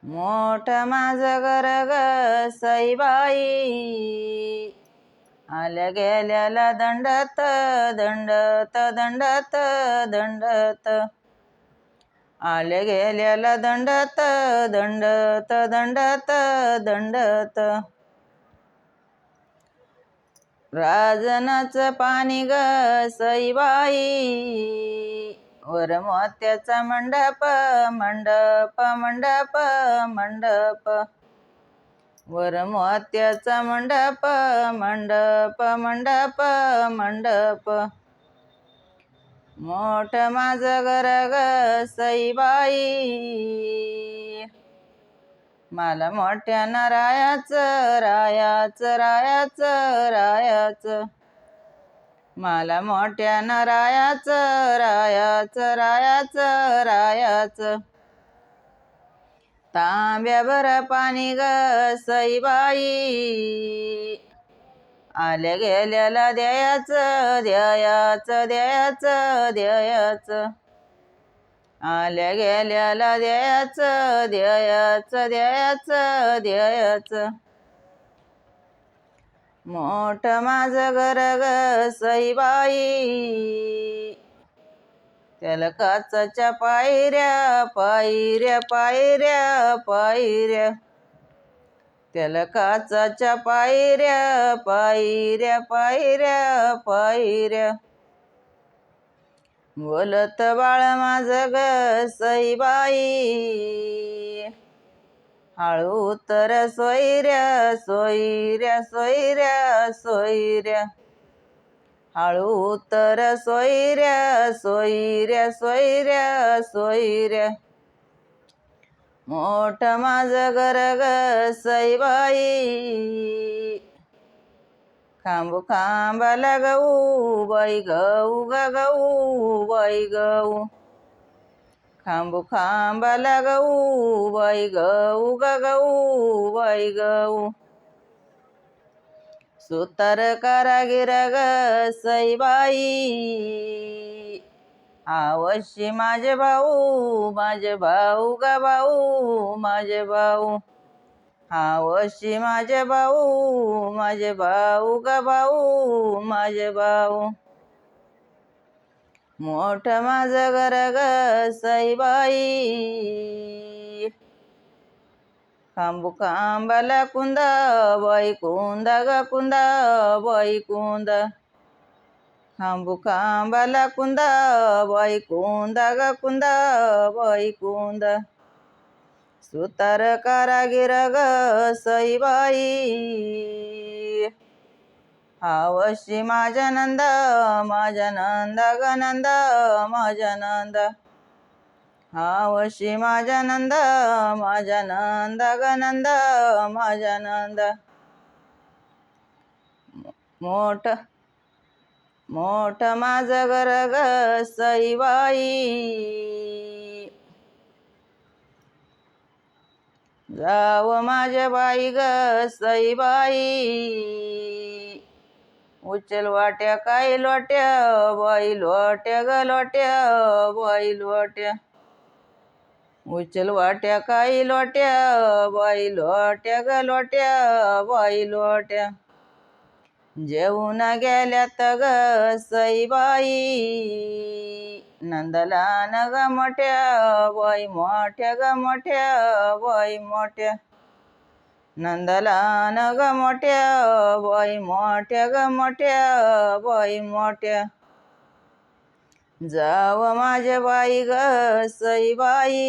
मोठ माझं घर ग सईबाई, आल्या गेल्याला दंडत दंडत दंडत दंडत, आल्या गेल्याला दंडत दंडत दंडत दंडत. राजनाचं पाणी ग सईबाई, वर मोत्याचा मंडप मंडप मंडप मंडप, वर मोत्याचा मंडप मंडप मंडप मंडप. मोठ माझं घर ग सईबाई, मला मोठ्या रायाचं रायाचं रायाचं रायाचं, मला मोठ्या रायाचं रायाचं रायाचं रायाचं. तांब्याभर पाणी ग सईबाई, आल्या गेल्याला द्यायचं द्यायचं द्यायचं द्यायचं, आल्या गेल्याला द्यायचं द्यायचं द्यायचं द्यायचं. मोठ माझं घर ग सईबाई, त्याला काचाच्या पायऱ्या पायऱ्या पायऱ्या पायऱ्या, त्याला काचाच्या पायऱ्या पायऱ्या पायऱ्या पायऱ्या. बोलत बाळ माझं ग सईबाई, हळू उतर सोयऱ्या सोयऱ्या सोयऱ्या सोयऱ्या, हळू उतर सोयऱ्या सोयऱ्या सोयऱ्या सोयऱ्या. मोठ माझं घर ग सईबाई, खांबू खांबाला गहू बाई गहू ग गहू बाई गहू, खांबू खांबाला गहू बाई गहू ग गहू बाई गहू. सुतार कारागीर ग सईबाई, आवशी माझे भाऊ माझे भाऊ ग भाऊ माझे भाऊ, आवशी माझे भाऊ माझे भाऊ ग भाऊ माझे भाऊ. मोठ माझं घर ग सईबाई, खांबू खांबाला कुंदा बाई कुंदा ग कुंदा बाई कुंदा, खांबू खांबाला कुंदा बाई कुंदा ग कुंदा बाई कुंदा. सुतार कारागीर ग सईबाई, आवशी माझ्या नंदा माझ्या नंदा ग नंदा माझ्या नंदा, आवशी माझ्या नंदा माझ्या नंदा ग नंदा माझ्या नंदा. मोठ मोठ माझं घर ग सईबाई, जाव माझ्या बाई ग सईबाई, उचल वाट्या काय लोट्या बाई लोट्या ग लोट्या बाई लोट्या, उचल वाट्या काय लोट्या बाई लोट्या ग लोट्या बाई लोट्या. जेवून गेल्यात ग सईबाई, नंदलान ग मोठ्या बाई मोठ्या ग मोठ्या बाई मोठ्या, नंदलान ग मोठ्या बाई मोठ्या ग मोठ्या बाई मोठ्या. जाव माझ्या बाई ग सईबाई,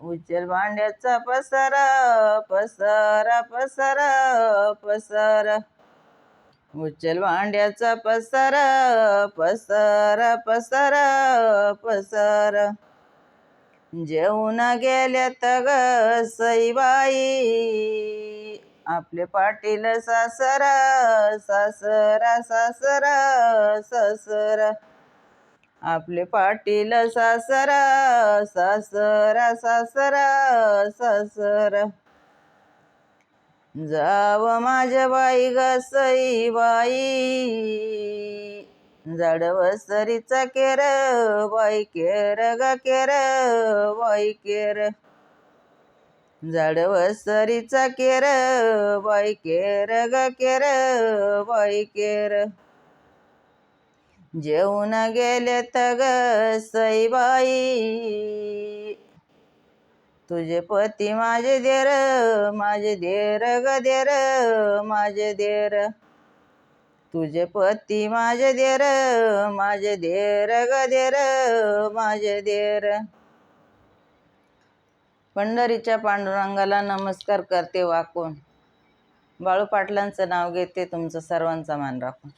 उचल भांड्याचा पसारा पसारा पसारा पसारा, उचल भांड्याचा पसारा पसारा पसारा पसारा. जेवून गेल्यात ग सईबाई, आपले पाटील सासरा सासरा सासरा सासरा, आपले पाटील सासरा सासरा सासरा सासरा. जाव माझ्या बाई ग सईबाई, झाडवसरीचा केर बाई केर ग केर बाई केर, झाडव सरीचा केर बाई केर ग केर बाई केर. जेवून गेलेत ग सईबाई तुझे पती माझे देर ग देर माझे देर. तुझे पती माझे देर ग देर माझे देर. पंढरीच्या पांडुरंगाला नमस्कार करते वाकून. बाळू पाटलांचं नाव घेते, तुमचं सर्वांचा मान राखून.